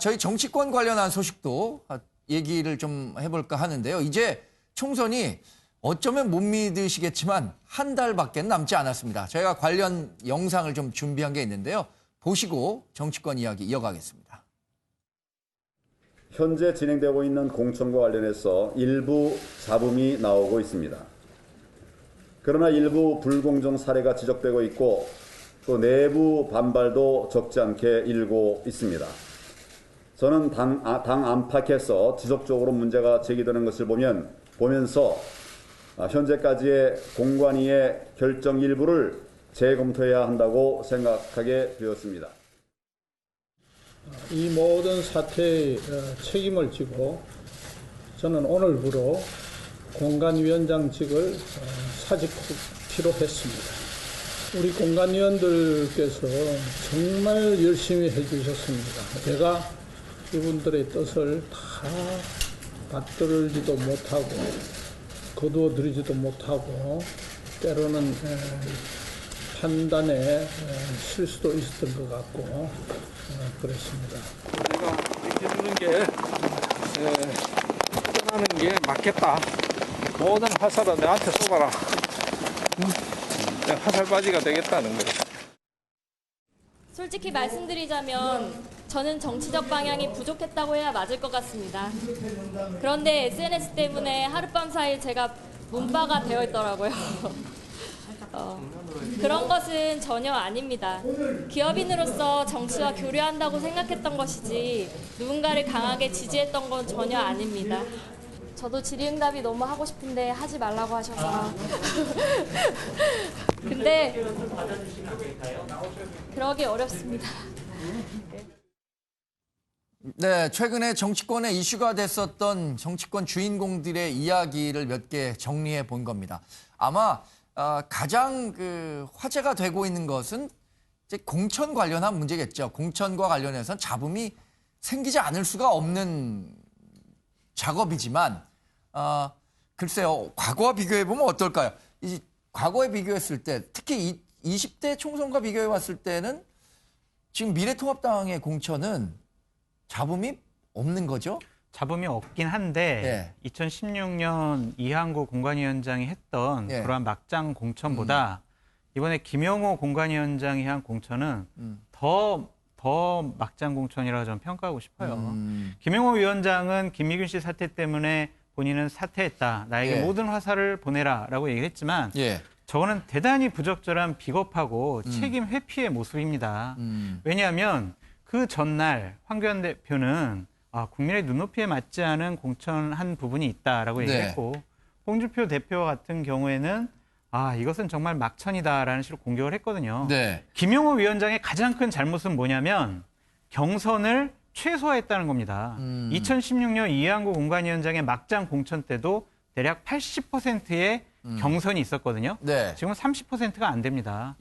저희 정치권 관련한 소식도 얘기를 좀 해볼까 하는데요. 이제 총선이 어쩌면 못 믿으시겠지만 한 달밖에 남지 않았습니다. 저희가 관련 영상을 좀 준비한 게 있는데요. 보시고 정치권 이야기 이어가겠습니다. 현재 진행되고 있는 공천과 관련해서 일부 잡음이 나오고 있습니다. 그러나 일부 불공정 사례가 지적되고 있고 또 내부 반발도 적지 않게 일고 있습니다. 저는 당 안팎에서 지속적으로 문제가 제기되는 것을 보면서 현재까지의 공관위의 결정 일부를 재검토해야 한다고 생각하게 되었습니다. 이 모든 사태의 책임을 지고 저는 오늘부로 공관위원장직을 사직키로 했습니다. 우리 공관위원들께서 정말 열심히 해주셨습니다. 제가 이분들의 뜻을 다 받들지도 못하고 거두어들이지도 못하고 때로는 판단에 실수도 있었던 것 같고 그렇습니다. 내가 이렇게 주는 게 떠나는 게 맞겠다. 모든 화살은 내한테 쏘아라. 화살바지가 되겠다는 거예요. 솔직히 말씀드리자면 저는 정치적 방향이 부족했다고 해야 맞을 것 같습니다. 그런데 SNS 때문에 하룻밤 사이 제가 문바가 되어 있더라고요. 그런 것은 전혀 아닙니다. 기업인으로서 정치와 교류한다고 생각했던 것이지 누군가를 강하게 지지했던 건 전혀 아닙니다. 저도 질의응답이 너무 하고 싶은데 하지 말라고 하셔서. 근데 그러기 어렵습니다. 네, 최근에 정치권에 이슈가 됐었던 정치권 주인공들의 이야기를 몇 개 정리해 본 겁니다. 아마 가장 화제가 되고 있는 것은 이제 공천 관련한 문제겠죠. 공천과 관련해서는 잡음이 생기지 않을 수가 없는 작업이지만 글쎄요. 과거와 비교해 보면 어떨까요? 과거에 비교했을 때 특히 20대 총선과 비교해 봤을 때는 지금 미래통합당의 공천은 잡음이 없는 거죠? 잡음이 없긴 한데 2016년 이한구 공관위원장이 했던 그러한 막장 공천보다 이번에 김영호 공관위원장이 한 공천은 더 막장 공천이라고 저는 평가하고 싶어요. 김영호 위원장은 김미균 씨 사태 때문에 본인은 사퇴했다. 나에게 모든 화살을 보내라라고 얘기를 했지만 저거는 대단히 부적절한 비겁하고 책임 회피의 모습입니다. 왜냐하면 그 전날 황교안 대표는 국민의 눈높이에 맞지 않은 공천한 부분이 있다라고 얘기했고 홍준표 대표 같은 경우에는 이것은 정말 막천이다라는 식으로 공격을 했거든요. 김영호 위원장의 가장 큰 잘못은 뭐냐면 경선을 최소화했다는 겁니다. 2016년 이한구 공관위원장의 막장 공천 때도 대략 80%의 경선이 있었거든요. 지금은 30%가 안 됩니다.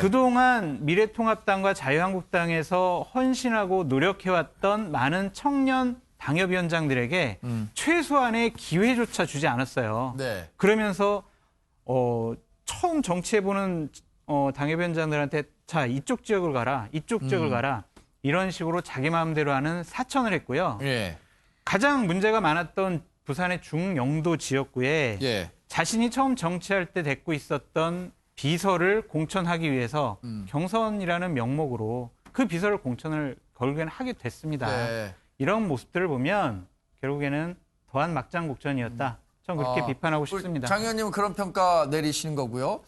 그동안 미래통합당과 자유한국당에서 헌신하고 노력해왔던 많은 청년 당협위원장들에게 최소한의 기회조차 주지 않았어요. 그러면서 처음 정치해보는 당협위원장들한테 자 이쪽 지역을 가라, 이쪽 지역을 가라 이런 식으로 자기 마음대로 하는 사천을 했고요. 가장 문제가 많았던 부산의 중영도 지역구에 자신이 처음 정치할 때 데리고 있었던 비서를 공천하기 위해서 경선이라는 명목으로 그 비서를 공천을 결국에는 하게 됐습니다. 이런 모습들을 보면 결국에는 더한 막장 공천이었다. 전 그렇게 비판하고 싶습니다. 장 의원님은 그런 평가 내리시는 거고요.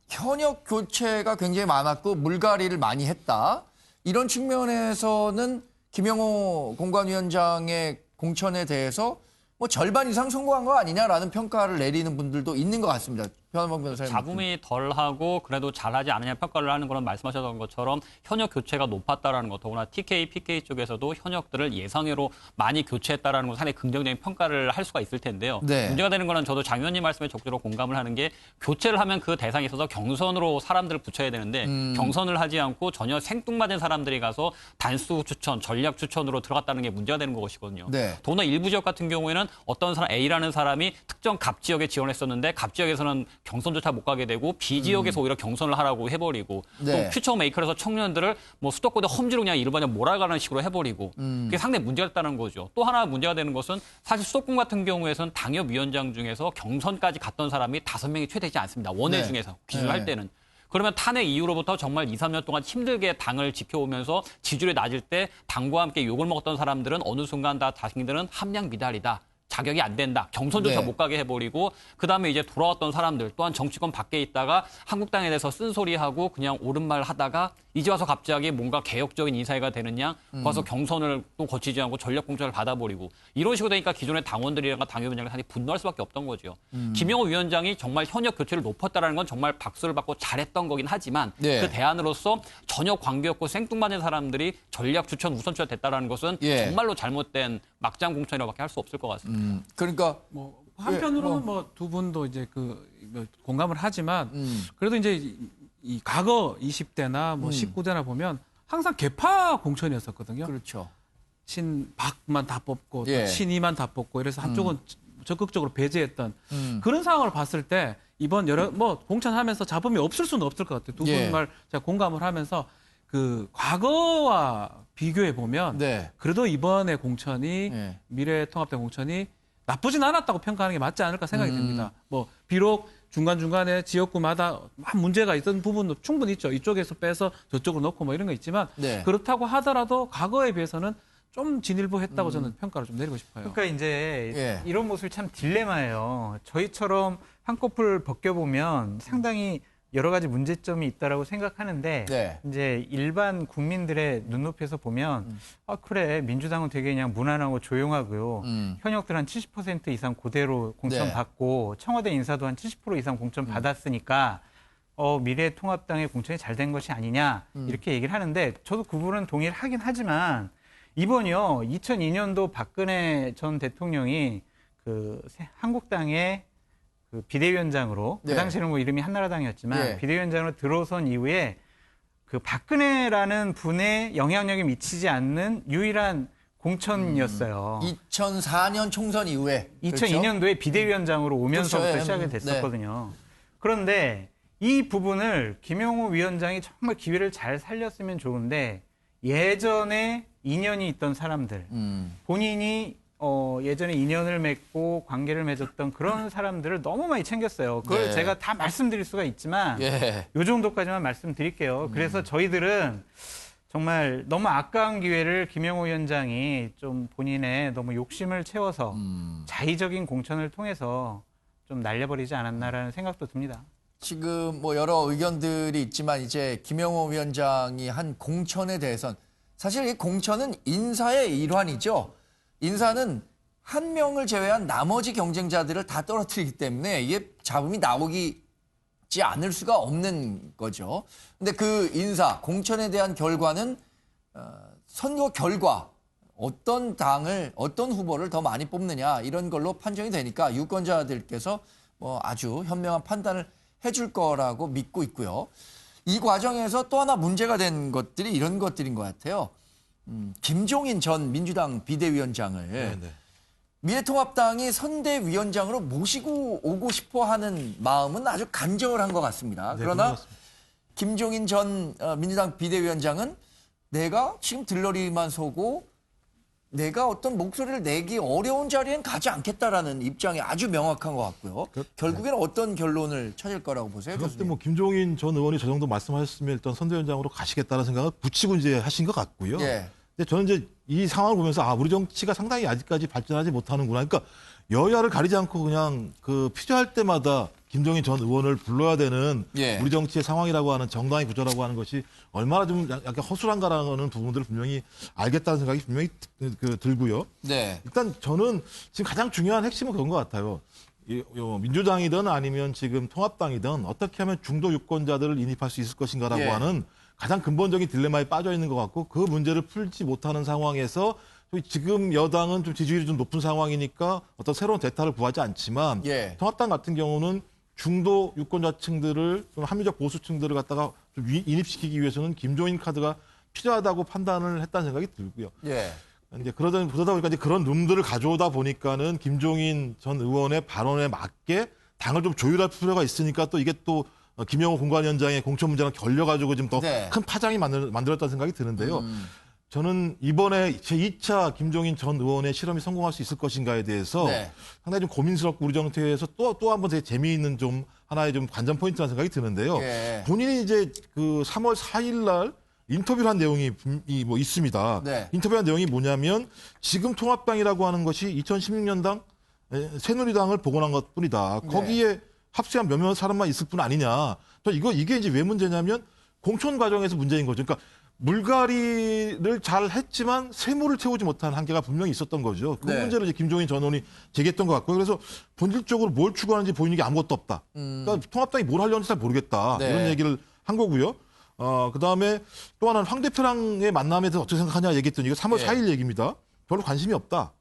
현역 교체가 굉장히 많았고 물갈이를 많이 했다. 이런 측면에서는 김영호 공관위원장의 공천에 대해서 뭐 절반 이상 성공한 거 아니냐라는 평가를 내리는 분들도 있는 것 같습니다. 변호범 변호사님. 잡음이 덜하고 그래도 잘하지 않느냐 평가를 하는 거는 말씀하셨던 것처럼 현역 교체가 높았다라는 것, 더구나 TK, PK 쪽에서도 현역들을 예상외로 많이 교체했다라는 건 상당히 긍정적인 평가를 할 수가 있을 텐데요. 문제가 되는 거는 저도 장 의원님 말씀에 적극적으로 공감을 하는 게 교체를 하면 그 대상에 있어서 경선으로 사람들을 붙여야 되는데 경선을 하지 않고 전혀 생뚱맞은 사람들이 가서 단수 추천, 전략 추천으로 들어갔다는 게 문제가 되는 것이거든요. 더구나 일부 지역 같은 경우에는 어떤 사람 A라는 사람이 특정 갑 지역에 지원했었는데 갑 지역에서는 경선조차 못 가게 되고 비지역에서 오히려 경선을 하라고 해버리고 네. 또 퓨처 메이커에서 청년들을 뭐 수도권에 험지로 그냥 일반적 몰아가는 식으로 해버리고 그게 상당히 문제가 됐다는 거죠. 또 하나 문제가 되는 것은 사실 수도권 같은 경우에서는 당협위원장 중에서 경선까지 갔던 사람이 5명이 채 되지 않습니다. 원외 네. 중에서 기준할 때는. 그러면 탄핵 이후로부터 정말 2, 3년 동안 힘들게 당을 지켜오면서 지지율이 낮을 때 당과 함께 욕을 먹었던 사람들은 어느 순간 다 자신들은 함량 미달이다. 자격이 안 된다. 경선조차 네. 못 가게 해버리고 그다음에 이제 돌아왔던 사람들 또한 정치권 밖에 있다가 한국당에 대해서 쓴소리하고 그냥 옳은 말 하다가 이제 와서 갑자기 뭔가 개혁적인 인사가 되느냐 와서 경선을 또 거치지 않고 전략 공천을 받아버리고 이런 식으로 되니까 기존의 당원들이랑 당협위원장이 상당히 분노할 수밖에 없던 거죠. 김영호 위원장이 정말 현역 교체를 높였다는 건 정말 박수를 받고 잘했던 거긴 하지만 네. 그 대안으로서 전혀 관계없고 생뚱맞은 사람들이 전략 추천 우선추가 됐다는 것은 예. 정말로 잘못된 막장 공천이라고밖에 할 수 없을 것 같습니다. 그러니까 뭐 한편으로는 뭐 두 분도 이제 뭐 공감을 하지만 그래도 이제 이 과거 20대나 뭐 19대나 보면 항상 개파 공천이었었거든요. 그렇죠. 친박만 다 뽑고 예. 또 친이만 다 뽑고 이래서 한쪽은 적극적으로 배제했던 그런 상황을 봤을 때 이번 여러 뭐 공천하면서 잡음이 없을 수는 없을 것 같아요. 두 분 예. 말 제가 공감을 하면서 그 과거와 비교해 보면 네. 그래도 이번에 공천이 예. 미래통합당 공천이 나쁘진 않았다고 평가하는 게 맞지 않을까 생각이 듭니다. 뭐 비록 중간중간에 지역구마다 막 문제가 있던 부분도 충분히 있죠. 이쪽에서 빼서 저쪽으로 넣고 뭐 이런 거 있지만 네. 그렇다고 하더라도 과거에 비해서는 좀 진일보했다고 저는 평가를 좀 내리고 싶어요. 그러니까 이제 예. 이런 모습이 참 딜레마예요. 저희처럼 한꺼풀 벗겨보면 상당히 여러 가지 문제점이 있다라고 생각하는데 네. 이제 일반 국민들의 눈높이에서 보면 아 그래 민주당은 되게 그냥 무난하고 조용하고요. 현역들 한 70% 이상 그대로 공천 네. 받고 청와대 인사도 한 70% 이상 공천 받았으니까 미래통합당의 공천이 잘 된 것이 아니냐 이렇게 얘기를 하는데 저도 그 부분은 동의를 하긴 하지만 이번이요 2002년도 박근혜 전 대통령이 그 한국당의 그 비대위원장으로 네. 그 당시에는 뭐 이름이 한나라당이었지만 예. 비대위원장으로 들어선 이후에 그 박근혜라는 분의 영향력이 미치지 않는 유일한 공천이었어요. 2004년 총선 이후에 2002년도에 비대위원장으로 오면서부터 그렇죠. 시작이 됐었거든요. 그런데 이 부분을 김영호 위원장이 정말 기회를 잘 살렸으면 좋은데 예전에 인연이 있던 사람들, 본인이 예전에 인연을 맺고 관계를 맺었던 그런 사람들을 너무 많이 챙겼어요. 그걸 네. 제가 다 말씀드릴 수가 있지만 예. 요 정도까지만 말씀드릴게요. 그래서 저희들은 정말 너무 아까운 기회를 김영호 위원장이 좀 본인의 너무 욕심을 채워서 자의적인 공천을 통해서 좀 날려버리지 않았나라는 생각도 듭니다. 지금 뭐 여러 의견들이 있지만 이제 김영호 위원장이 한 공천에 대해선 사실 이 공천은 인사의 일환이죠. 인사는 한 명을 제외한 나머지 경쟁자들을 다 떨어뜨리기 때문에 이게 잡음이 나오지 않을 수가 없는 거죠. 근데 그 인사, 공천에 대한 결과는 선거 결과 어떤 당을, 어떤 후보를 더 많이 뽑느냐 이런 걸로 판정이 되니까 유권자들께서 뭐 아주 현명한 판단을 해줄 거라고 믿고 있고요. 이 과정에서 또 하나 문제가 된 것들이 이런 것들인 것 같아요. 김종인 전 민주당 비대위원장을 미래통합당이 선대위원장으로 모시고 오고 싶어 하는 마음은 아주 간절한 것 같습니다. 그러나 김종인 전 민주당 비대위원장은 내가 지금 들러리만 서고 내가 어떤 목소리를 내기 어려운 자리엔 가지 않겠다라는 입장이 아주 명확한 것 같고요. 결국에는 어떤 결론을 찾을 거라고 보세요? 그때 뭐 김종인 전 의원이 저 정도 말씀하셨으면 일단 선대위원장으로 가시겠다는 생각을 붙이고 이제 하신 것 같고요. 예. 근데 저는 이제 이 상황을 보면서 우리 정치가 상당히 아직까지 발전하지 못하는구나. 그러니까 여야를 가리지 않고 그냥 그 필요할 때마다 김종인 전 의원을 불러야 되는 예. 우리 정치의 상황이라고 하는 정당의 구조라고 하는 것이 얼마나 좀 약간 허술한가라는 부분들을 분명히 알겠다는 생각이 분명히 들고요. 네. 일단 저는 지금 가장 중요한 핵심은 그런 것 같아요. 민주당이든 아니면 지금 통합당이든 어떻게 하면 중도 유권자들을 인입할 수 있을 것인가라고 예. 하는 가장 근본적인 딜레마에 빠져 있는 것 같고 그 문제를 풀지 못하는 상황에서 지금 여당은 좀 지지율이 좀 높은 상황이니까 어떤 새로운 대타를 구하지 않지만 예. 통합당 같은 경우는 중도 유권자층들을 좀 합리적 보수층들을 갖다가 좀 인입시키기 위해서는 김종인 카드가 필요하다고 판단을 했다는 생각이 들고요. 예. 이제 그러다 보니까 이제 그런 룸들을 가져오다 보니까는 김종인 전 의원의 발언에 맞게 당을 좀 조율할 필요가 있으니까 또 이게 또 김영호 공관위원장의 공천 문제랑 결려가지고 좀 더 큰 파장이 만들었다는 생각이 드는데요. 저는 이번에 제2차 김종인 전 의원의 실험이 성공할 수 있을 것인가에 대해서 상당히 좀 고민스럽고 우리 정치에서 또 한 번 되게 재미있는 좀 하나의 좀 관전 포인트라는 생각이 드는데요. 본인이 이제 그 3월 4일 날 인터뷰를 한 내용이 뭐 있습니다. 인터뷰한 내용이 뭐냐면 지금 통합당이라고 하는 것이 2016년당 새누리당을 복원한 것뿐이다. 거기에 합세한 몇몇 사람만 있을 뿐 아니냐. 이게 이제 왜 문제냐면 공천 과정에서 문제인 거죠. 그러니까 물갈이를 잘 했지만 세모를 채우지 못한 한계가 분명히 있었던 거죠. 그 문제를 이제 김종인 전 의원이 제기했던 것 같고요. 그래서 본질적으로 뭘 추구하는지 보이는 게 아무것도 없다. 그러니까 통합당이 뭘 하려는지 잘 모르겠다. 이런 얘기를 한 거고요. 그다음에 또 하나는 황 대표랑의 만남에 대해서 어떻게 생각하냐 얘기했더니 이거 3월 4일 얘기입니다. 별로 관심이 없다.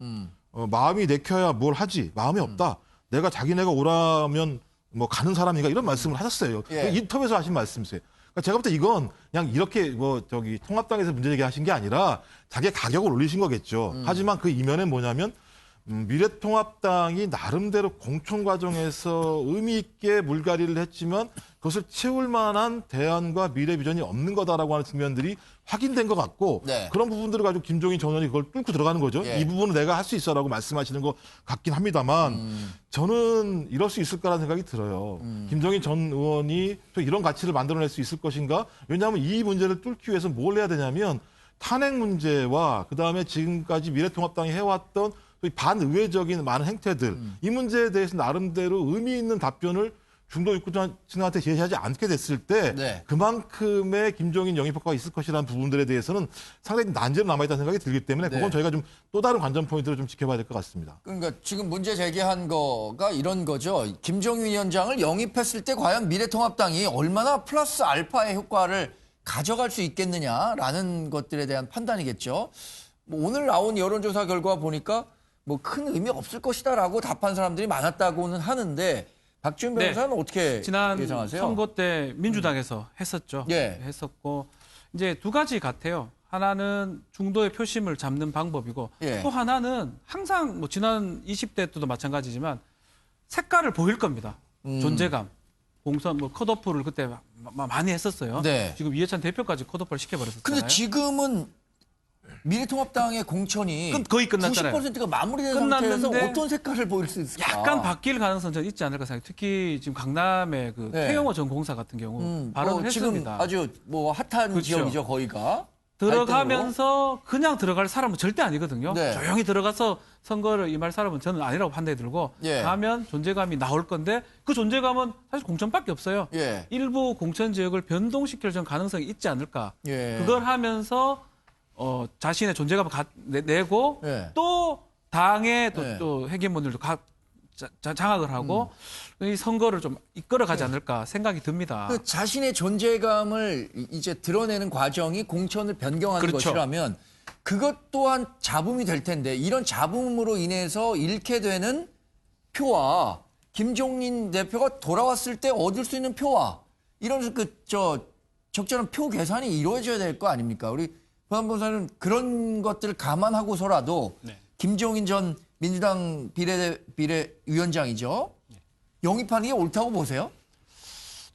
마음이 내켜야 뭘 하지. 마음이 없다. 내가 자기네가 오라면 뭐 가는 사람이가 이런 말씀을 하셨어요. 인터뷰에서 하신 말씀이세요. 그러니까 제가 볼 때 이건 그냥 이렇게 통합당에서 문제 제기하신 게 아니라 자기의 가격을 올리신 거겠죠. 하지만 그 이면에 뭐냐면 미래통합당이 나름대로 공천 과정에서 의미 있게 물갈이를 했지만 그것을 채울 만한 대안과 미래 비전이 없는 거다라고 하는 측면들이 확인된 것 같고 그런 부분들을 가지고 김종인 전 의원이 그걸 뚫고 들어가는 거죠. 이 부분은 내가 할 수 있어라고 말씀하시는 것 같긴 합니다만 저는 이럴 수 있을까라는 생각이 들어요. 김종인 전 의원이 또 이런 가치를 만들어낼 수 있을 것인가? 왜냐하면 이 문제를 뚫기 위해서 뭘 해야 되냐면 탄핵 문제와 그다음에 지금까지 미래통합당이 해왔던 반의회적인 많은 행태들 이 문제에 대해서 나름대로 의미 있는 답변을 중도 유권자한테 제시하지 않게 됐을 때 그만큼의 김종인 영입 효과가 있을 것이라는 부분들에 대해서는 상당히 난제로 남아있다는 생각이 들기 때문에 그건 저희가 좀 또 다른 관전 포인트를 좀 지켜봐야 될 것 같습니다. 그러니까 지금 문제 제기한 거가 이런 거죠. 김종인 위원장을 영입했을 때 과연 미래통합당이 얼마나 플러스 알파의 효과를 가져갈 수 있겠느냐라는 것들에 대한 판단이겠죠. 뭐 오늘 나온 여론조사 결과 보니까 뭐 큰 의미 없을 것이다라고 답한 사람들이 많았다고는 하는데 박지훈 변호사는 어떻게 지난 예상하세요? 선거 때 민주당에서 했었죠. 했었고 이제 두 가지 같아요. 하나는 중도의 표심을 잡는 방법이고 또 하나는 항상 뭐 지난 20대 때도 마찬가지지만 색깔을 보일 겁니다. 존재감. 공선 뭐 컷오프를 그때 많이 했었어요. 지금 이해찬 대표까지 컷오프를 시켜버렸었잖아요. 근데 지금은 미래통합당의 공천이 거의 끝났잖아요. 90%가 마무리된 상태에서 어떤 색깔을 보일 수 있을까? 약간 바뀔 가능성은 전 있지 않을까 생각해요. 특히 지금 강남의 그 태영호 전 공사 같은 경우 발언을 했습니다. 지금 아주 뭐 핫한 지역이죠, 거기가. 들어가면서 그냥 들어갈 사람은 절대 아니거든요. 조용히 들어가서 선거를 임할 사람은 저는 아니라고 판단이 들고 가면 존재감이 나올 건데 그 존재감은 사실 공천밖에 없어요. 일부 공천 지역을 변동시킬 전 가능성이 있지 않을까. 그걸 하면서 자신의 존재감을 내고 또 당의 또 헤게모니를 장악을 하고 이 선거를 좀 이끌어가지 않을까 생각이 듭니다. 그 자신의 존재감을 이제 드러내는 과정이 공천을 변경하는 것이라면 그것 또한 잡음이 될 텐데 이런 잡음으로 인해서 잃게 되는 표와 김종인 대표가 돌아왔을 때 얻을 수 있는 표와 이런 적절한 표 계산이 이루어져야 될 거 아닙니까? 우리 박 변호사는 그런 것들을 감안하고서라도 김종인 전 민주당 비례위원장이죠. 영입하는 게 옳다고 보세요?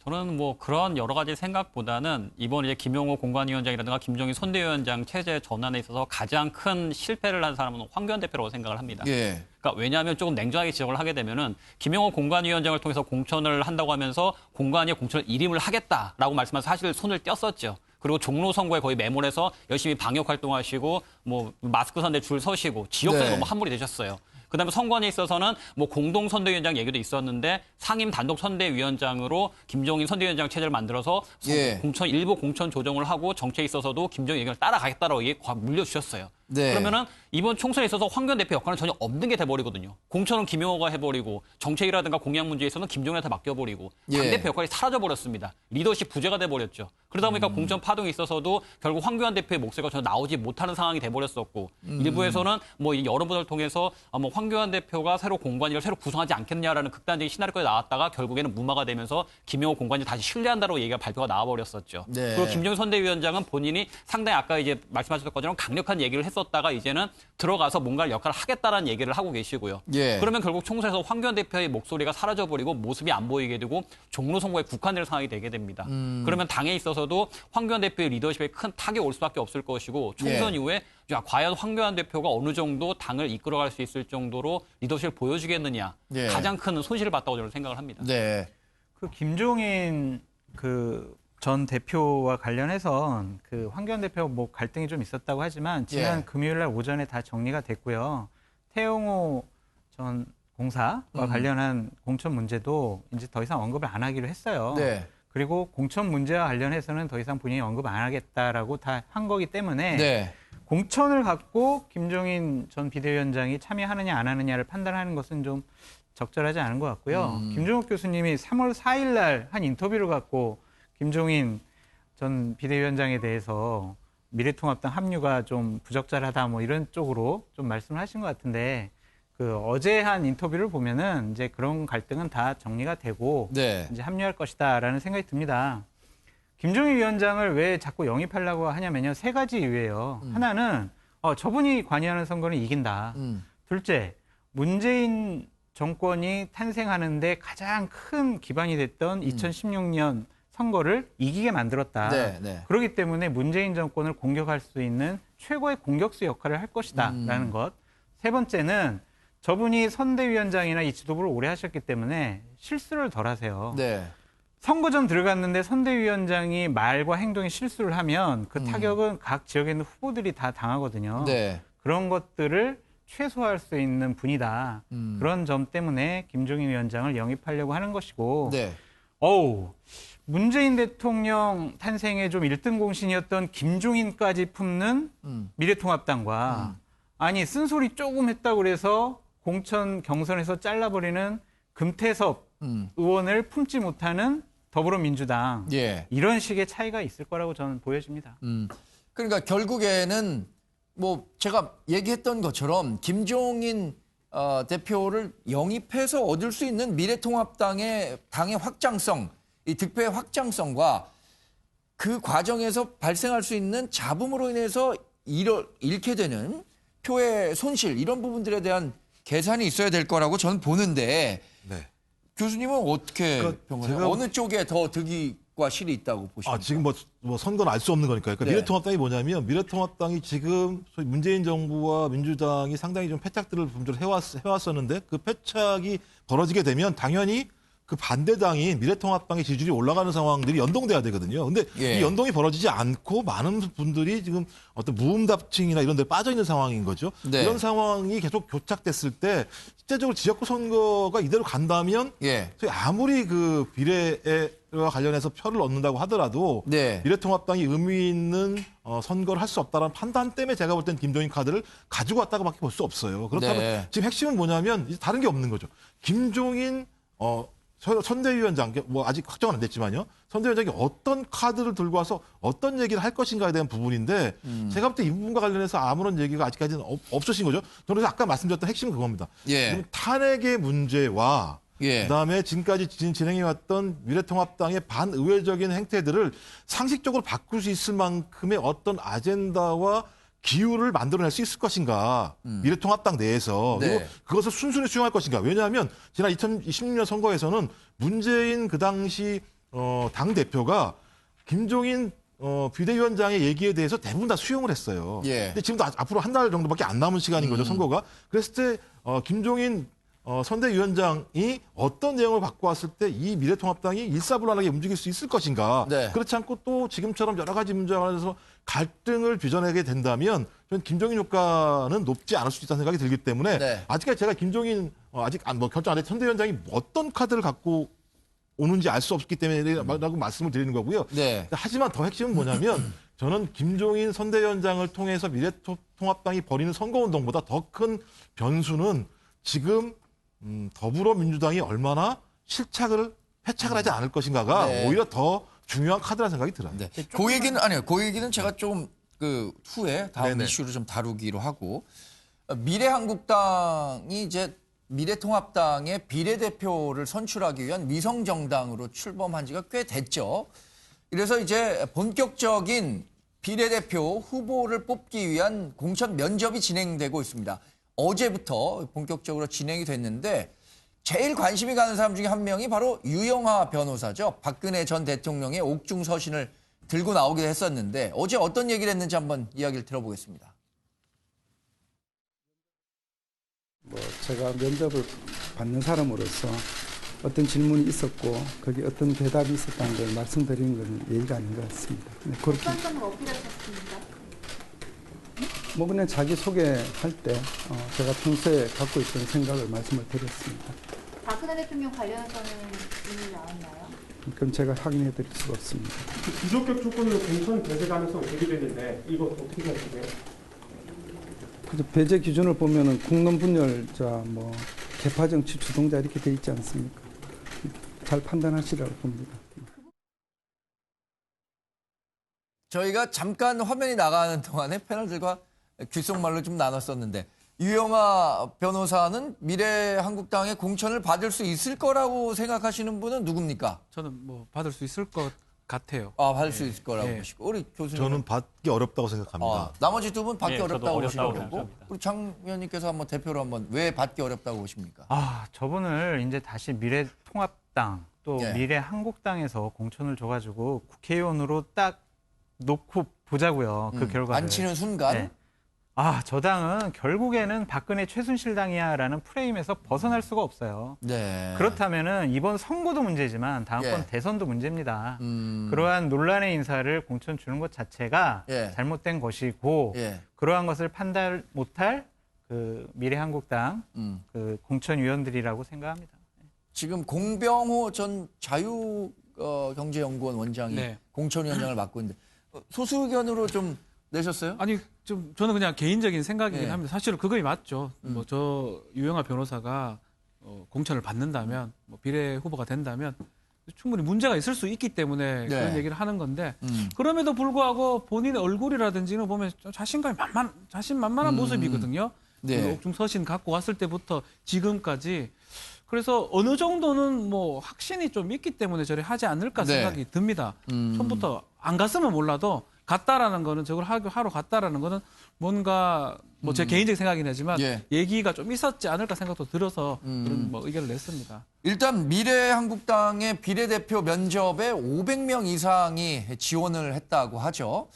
저는 뭐 그런 여러 가지 생각보다는 이번 이제 김용호 공관위원장이라든가 김종인 선대위원장 체제 전환에 있어서 가장 큰 실패를 한 사람은 황교안 대표라고 생각을 합니다. 그러니까 왜냐하면 조금 냉정하게 지적을 하게 되면은 김용호 공관위원장을 통해서 공천을 한다고 하면서 공관위의 공천을 일임을 하겠다라고 말씀하셔서 사실 손을 떼었었죠. 그리고 종로 선거에 거의 매몰해서 열심히 방역 활동하시고 뭐 마스크 선대 줄 서시고 지역사회 너무 함몰이 되셨어요. 그다음에 선관위에 있어서는 뭐 공동 선대위원장 얘기도 있었는데 상임 단독 선대위원장으로 김종인 선대위원장 체제를 만들어서 공천 일부 공천 조정을 하고 정책에 있어서도 김종인 의견을 따라가겠다라고 물려주셨어요. 그러면은 이번 총선에 있어서 황교안 대표 역할은 전혀 없는 게 돼버리거든요. 공천은 김용호가 해버리고 정책이라든가 공약 문제에 있어서는 김종인한테 맡겨버리고 당대표 역할이 사라져버렸습니다. 리더십 부재가 돼버렸죠. 그러다 보니까 공천 파동에 있어서도 결국 황교안 대표의 목소리가 전혀 나오지 못하는 상황이 돼버렸었고 일부에서는 뭐 이 여론조사를 통해서 뭐 황교안 대표가 새로 공관위를 새로 구성하지 않겠냐라는 극단적인 시나리오까지 나왔다가 결국에는 무마가 되면서 김용호 공관위 다시 신뢰한다라고 얘기가 발표가 나와버렸었죠. 그리고 김종인 선대위원장은 본인이 상당히 아까 이제 말씀하셨던 것처럼 강력한 얘기를 썼다가 이제는 들어가서 뭔가 역할을 하겠다라는 얘기를 하고 계시고요. 예. 그러면 결국 총선에서 황교안 대표의 목소리가 사라져버리고 모습이 안 보이게 되고 종로 선거에 국한될 상황이 되게 됩니다. 그러면 당에 있어서도 황교안 대표의 리더십에 큰 타격이 올 수밖에 없을 것이고 총선 이후에 야, 과연 황교안 대표가 어느 정도 당을 이끌어갈 수 있을 정도로 리더십을 보여주겠느냐. 가장 큰 손실을 봤다고 저는 생각을 합니다. 네. 그 김종인 전 대표와 관련해서 그 황교안 대표 뭐 갈등이 좀 있었다고 하지만 지난 금요일 날 오전에 다 정리가 됐고요. 태영호 전 공사와 관련한 공천 문제도 이제 더 이상 언급을 안 하기로 했어요. 네. 그리고 공천 문제와 관련해서는 더 이상 본인이 언급 안 하겠다라고 다 한 거기 때문에 공천을 갖고 김종인 전 비대위원장이 참여하느냐 안 하느냐를 판단하는 것은 좀 적절하지 않은 것 같고요. 김종욱 교수님이 3월 4일 날 한 인터뷰를 갖고 김종인 전 비대위원장에 대해서 미래통합당 합류가 좀 부적절하다 뭐 이런 쪽으로 좀 말씀을 하신 것 같은데 그 어제 한 인터뷰를 보면은 이제 그런 갈등은 다 정리가 되고 이제 합류할 것이다라는 생각이 듭니다. 김종인 위원장을 왜 자꾸 영입하려고 하냐면요. 3가지 이유예요. 하나는 저분이 관여하는 선거는 이긴다. 둘째, 문재인 정권이 탄생하는데 가장 큰 기반이 됐던 2016년 선거를 이기게 만들었다. 그렇기 때문에 문재인 정권을 공격할 수 있는 최고의 공격수 역할을 할 것이다라는 것. 세 번째는 저분이 선대위원장이나 이 지도부를 오래 하셨기 때문에 실수를 덜 하세요. 선거전 들어갔는데 선대위원장이 말과 행동에 실수를 하면 그 타격은 각 지역에 있는 후보들이 다 당하거든요. 그런 것들을 최소화할 수 있는 분이다. 그런 점 때문에 김종인 위원장을 영입하려고 하는 것이고 문재인 대통령 탄생의 좀 1등 공신이었던 김종인까지 품는 미래통합당과 아니 쓴소리 조금 했다고 그래서 공천 경선에서 잘라버리는 금태섭 의원을 품지 못하는 더불어민주당 이런 식의 차이가 있을 거라고 저는 보여집니다. 그러니까 결국에는 뭐 제가 얘기했던 것처럼 김종인 대표를 영입해서 얻을 수 있는 미래통합당의 당의 확장성, 이 득표의 확장성과 그 과정에서 발생할 수 있는 잡음으로 인해서 잃게 되는 표의 손실 이런 부분들에 대한 계산이 있어야 될 거라고 저는 보는데 교수님은 어떻게 평가해요? 어느 쪽에 더 득과 실이 있다고 보십니까? 지금 뭐 선거는 알 수 없는 거니까요. 그러니까 미래통합당이 뭐냐면 미래통합당이 지금 소위 문재인 정부와 민주당이 상당히 좀 패착들을 해왔었는데 그 패착이 벌어지게 되면 당연히 그 반대당인 미래통합당의 지지율이 올라가는 상황들이 연동돼야 되거든요. 근데 이 연동이 벌어지지 않고 많은 분들이 지금 어떤 무음답층이나 이런 데 빠져 있는 상황인 거죠. 이런 상황이 계속 교착됐을 때 실제적으로 지역구 선거가 이대로 간다면 아무리 그 비례와 관련해서 표를 얻는다고 하더라도 미래통합당이 의미 있는 선거를 할 수 없다는 판단 때문에 제가 볼 땐 김종인 카드를 가지고 왔다고밖에 볼 수 없어요. 그렇다면 지금 핵심은 뭐냐면 이제 다른 게 없는 거죠. 김종인 선대위원장, 뭐 아직 확정은 안 됐지만요. 선대위원장이 어떤 카드를 들고 와서 어떤 얘기를 할 것인가에 대한 부분인데 제가 볼 때 이 부분과 관련해서 아무런 얘기가 아직까지는 없으신 거죠. 저는 그래서 아까 말씀드렸던 핵심은 그겁니다. 탄핵의 문제와 그다음에 지금까지 진행해왔던 미래통합당의 반의회적인 행태들을 상식적으로 바꿀 수 있을 만큼의 어떤 아젠다와 기후를 만들어낼 수 있을 것인가. 미래통합당 내에서. 그리고 그것을 순순히 수용할 것인가. 왜냐하면 지난 2016년 선거에서는 문재인 그 당시 당대표가 김종인 비대위원장의 얘기에 대해서 대부분 다 수용을 했어요. 근데 지금도 앞으로 한 달 정도밖에 안 남은 시간인 거죠, 선거가. 그랬을 때 김종인 선대위원장이 어떤 내용을 갖고 왔을 때 이 미래통합당이 일사불란하게 움직일 수 있을 것인가. 그렇지 않고 또 지금처럼 여러 가지 문제가 관해서 갈등을 빚어내게 된다면 저는 김종인 효과는 높지 않을 수 있다는 생각이 들기 때문에 아직까지 제가 김종인 아직 뭐 결정 안 된 선대위원장이 어떤 카드를 갖고 오는지 알 수 없기 때문에라고 말씀을 드리는 거고요. 하지만 더 핵심은 뭐냐면 저는 김종인 선대위원장을 통해서 미래통합당이 벌이는 선거운동보다 더 큰 변수는 지금 더불어민주당이 얼마나 패착을 하지 않을 것인가가 오히려 더 중요한 카드라는 생각이 들어요. 그 얘기는 제가 좀 그 후에 다음 이슈를 좀 다루기로 하고 미래한국당이 이제 미래통합당의 비례대표를 선출하기 위한 위성정당으로 출범한 지가 꽤 됐죠. 그래서 이제 본격적인 비례대표 후보를 뽑기 위한 공천 면접이 진행되고 있습니다. 어제부터 본격적으로 진행이 됐는데 제일 관심이 가는 사람 중에 한 명이 바로 유영하 변호사죠. 박근혜 전 대통령의 옥중 서신을 들고 나오기도 했었는데 어제 어떤 얘기를 했는지 한번 이야기를 들어보겠습니다. 제가 면접을 받는 사람으로서 어떤 질문이 있었고 거기 어떤 대답이 있었다는 걸 말씀드리는 건 예의가 아닌 것 같습니다. 그렇게 어떤 점을 어필하셨습니까? 그냥 자기소개할 때 제가 평소에 갖고 있던 생각을 말씀을 드렸습니다. 박근혜 대통령 관련해서는 이미 나왔나요? 그럼 제가 확인해 드릴 수가 없습니다. 부적격 조건으로 공천 배제 가능성 제기되는데 이거 어떻게 생각하세요? 배제 기준을 보면은 국론 분열자, 개파 정치 주동자 이렇게 돼 있지 않습니까? 잘 판단하시라고 봅니다. 저희가 잠깐 화면이 나가는 동안에 패널들과 귓속말로 좀 나눴었는데 유영하 변호사는 미래한국당의 공천을 받을 수 있을 거라고 생각하시는 분은 누굽니까? 저는 받을 수 있을 것 같아요. 받을 수 있을 거라고 보시고 우리 교수님 저는 받기 어렵다고 생각합니다. 나머지 두 분 받기 어렵다고 보시는 거고 생각합니다. 우리 장 의원님께서 한번 대표로 한번 왜 받기 어렵다고 보십니까? 저분을 이제 다시 미래통합당 또 미래한국당에서 공천을 줘가지고 국회의원으로 딱 놓고 보자고요. 그 결과를. 앉히는 순간? 저 당은 결국에는 박근혜 최순실 당이야라는 프레임에서 벗어날 수가 없어요. 네. 그렇다면은 이번 선거도 문제지만 다음번 대선도 문제입니다. 그러한 논란의 인사를 공천 주는 것 자체가 잘못된 것이고 그러한 것을 판단 못할 그 미래한국당 그 공천위원들이라고 생각합니다. 지금 공병호 전 자유경제연구원 원장이 공천위원장을 맡고 있는데 소수 의견으로 좀 내셨어요? 아니, 저는 그냥 개인적인 생각이긴 합니다. 사실은 그거이 맞죠. 저 유영하 변호사가 공천을 받는다면, 비례 후보가 된다면 충분히 문제가 있을 수 있기 때문에 그런 얘기를 하는 건데 그럼에도 불구하고 본인의 얼굴이라든지는 보면 자신만만한 모습이거든요. 옥중 서신 갖고 왔을 때부터 지금까지 그래서 어느 정도는 확신이 좀 있기 때문에 저래 하지 않을까 생각이 듭니다. 처음부터 안 갔으면 몰라도 갔다라는 거는 저걸 하러 갔다라는 거는 뭔가 제 개인적인 생각이긴 하지만 얘기가 좀 있었지 않을까 생각도 들어서 그런 의견을 냈습니다. 일단 미래한국당의 비례대표 면접에 500명 이상이 지원을 했다고 하죠.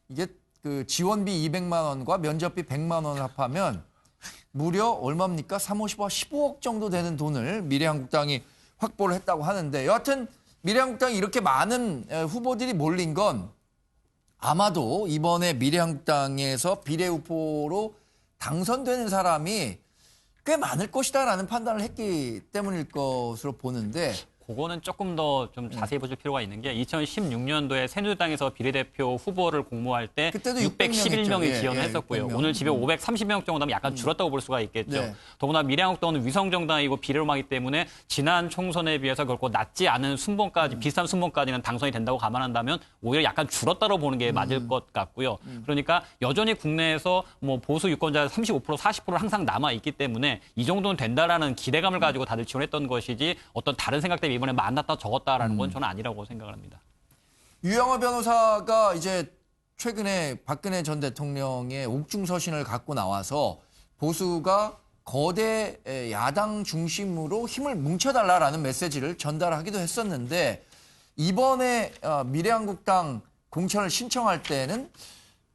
이게 그 지원비 200만 원과 면접비 100만 원을 합하면 무려 얼마입니까? 3, 50억, 15억 정도 되는 돈을 미래한국당이 확보를 했다고 하는데 여하튼 미래한국당이 이렇게 많은 후보들이 몰린 건 아마도 이번에 미래한국당에서 비례후보로 당선되는 사람이 꽤 많을 것이다라는 판단을 했기 때문일 것으로 보는데 그거는 조금 더 좀 자세히 보실 필요가 있는 게 2016년도에 새누리당에서 비례대표 후보를 공모할 때 611명이 지원을 했었고요. 600명. 오늘 집에 530명 정도 하면 약간 줄었다고 볼 수가 있겠죠. 더구나 미래한국당은 위성정당이고 비례로 하기 때문에 지난 총선에 비해서 결코 낮지 않은 순번까지 비슷한 순번까지는 당선이 된다고 감안한다면 오히려 약간 줄었다고 보는 게 맞을 것 같고요. 그러니까 여전히 국내에서 보수 유권자 35% 40%는 항상 남아 있기 때문에 이 정도는 된다라는 기대감을 가지고 다들 지원했던 것이지 어떤 다른 생각 때문에 이번에 많았다 적었다라는 건 저는 아니라고 생각을 합니다. 유영하 변호사가 이제 최근에 박근혜 전 대통령의 옥중 서신을 갖고 나와서 보수가 거대 야당 중심으로 힘을 뭉쳐달라라는 메시지를 전달하기도 했었는데 이번에 미래한국당 공천을 신청할 때는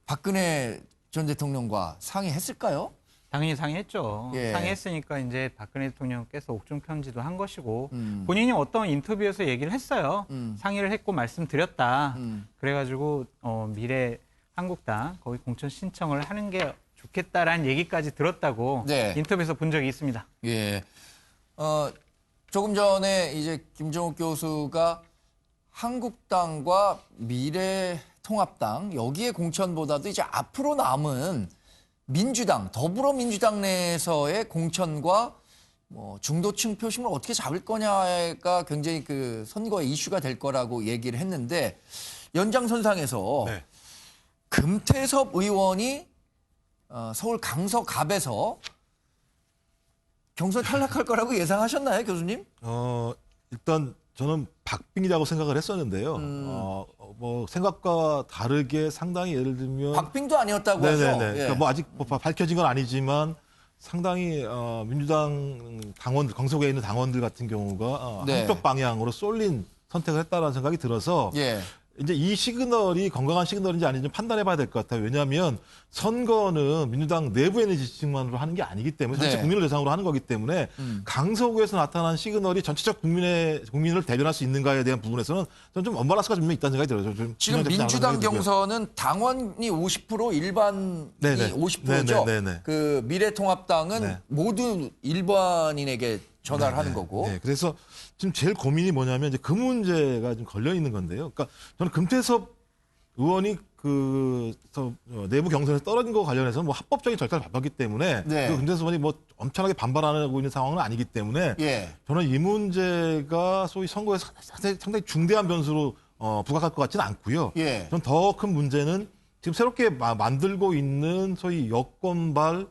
박근혜 전 대통령과 상의했을까요? 당연히 상의했죠. 상의했으니까 이제 박근혜 대통령께서 옥중 편지도 한 것이고 본인이 어떤 인터뷰에서 얘기를 했어요. 상의를 했고 말씀드렸다. 그래가지고 미래한국당 거기 공천 신청을 하는 게 좋겠다라는 얘기까지 들었다고 인터뷰에서 본 적이 있습니다. 조금 전에 이제 김정욱 교수가 한국당과 미래통합당 여기에 공천보다도 이제 앞으로 남은 민주당, 더불어민주당 내에서의 공천과 중도층 표심을 어떻게 잡을 거냐가 굉장히 그 선거의 이슈가 될 거라고 얘기를 했는데 연장선상에서 금태섭 의원이 서울 강서갑에서 경선 탈락할 거라고 예상하셨나요, 교수님? 일단 저는 박빙이라고 생각을 했었는데요. 뭐 생각과 다르게 상당히 예를 들면 박빙도 아니었다고 하죠. 네네네. 그러니까 뭐 아직 밝혀진 건 아니지만 상당히 민주당 당원들, 광석에 있는 당원들 같은 경우가 한쪽 방향으로 쏠린 선택을 했다라는 생각이 들어서 이제 이 시그널이 건강한 시그널인지 아닌지 판단해봐야 될 것 같아요. 왜냐하면 선거는 민주당 내부에 있는 지지층만으로 하는 게 아니기 때문에 전체 국민을 대상으로 하는 거기 때문에 강서구에서 나타난 시그널이 전체적 국민을 대변할 수 있는가에 대한 부분에서는 저는 좀 언밸런스가 좀 있다는 생각이 들어요. 지금 민주당 경선은 당원이 50% 일반이 네네. 50%죠. 네네네. 그 미래통합당은 모두 일반인에게 전화를 하는 거고. 네, 그래서 지금 제일 고민이 뭐냐면 이제 그 문제가 좀 걸려 있는 건데요. 그러니까 저는 금태섭 의원이 내부 경선에서 떨어진 거 관련해서 뭐 합법적인 절차를 밟았기 때문에 그 금태섭 의원이 뭐 엄청나게 반발하고 있는 상황은 아니기 때문에 저는 이 문제가 소위 선거에서 상당히 중대한 변수로 부각할 것 같지는 않고요. 저는 더 큰 문제는 지금 새롭게 만들고 있는 소위 여권발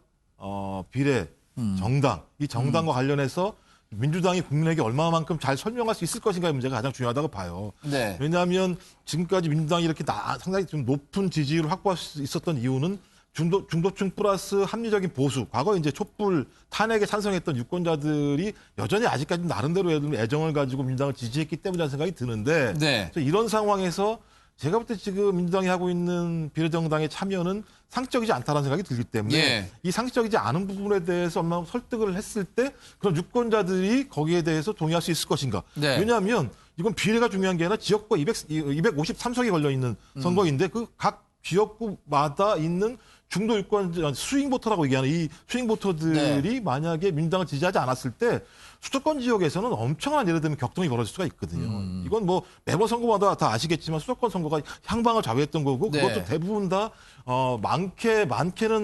비례 정당, 이 정당과 관련해서 민주당이 국민에게 얼마만큼 잘 설명할 수 있을 것인가의 문제가 가장 중요하다고 봐요. 왜냐하면 지금까지 민주당이 이렇게 상당히 좀 높은 지지율을 확보할 수 있었던 이유는 중도층 플러스 합리적인 보수, 과거 이제 촛불 탄핵에 찬성했던 유권자들이 여전히 아직까지 나름대로 애정을 가지고 민주당을 지지했기 때문이라는 생각이 드는데 이런 상황에서 제가 볼 때 지금 민주당이 하고 있는 비례정당의 참여는 상식적이지 않다는 생각이 들기 때문에 이 상식적이지 않은 부분에 대해서 얼마나 설득을 했을 때 그런 유권자들이 거기에 대해서 동의할 수 있을 것인가. 왜냐하면 이건 비례가 중요한 게 아니라 지역구 253석이 걸려있는 선거인데 그 각 지역구마다 있는 중도 유권 스윙 보터라고 얘기하는 이 스윙 보터들이 만약에 민주당을 지지하지 않았을 때 수도권 지역에서는 엄청난 예를 들면 격동이 벌어질 수가 있거든요. 이건 뭐 매번 선거마다 다 아시겠지만 수도권 선거가 향방을 좌우했던 거고 그것도 대부분 다 많게는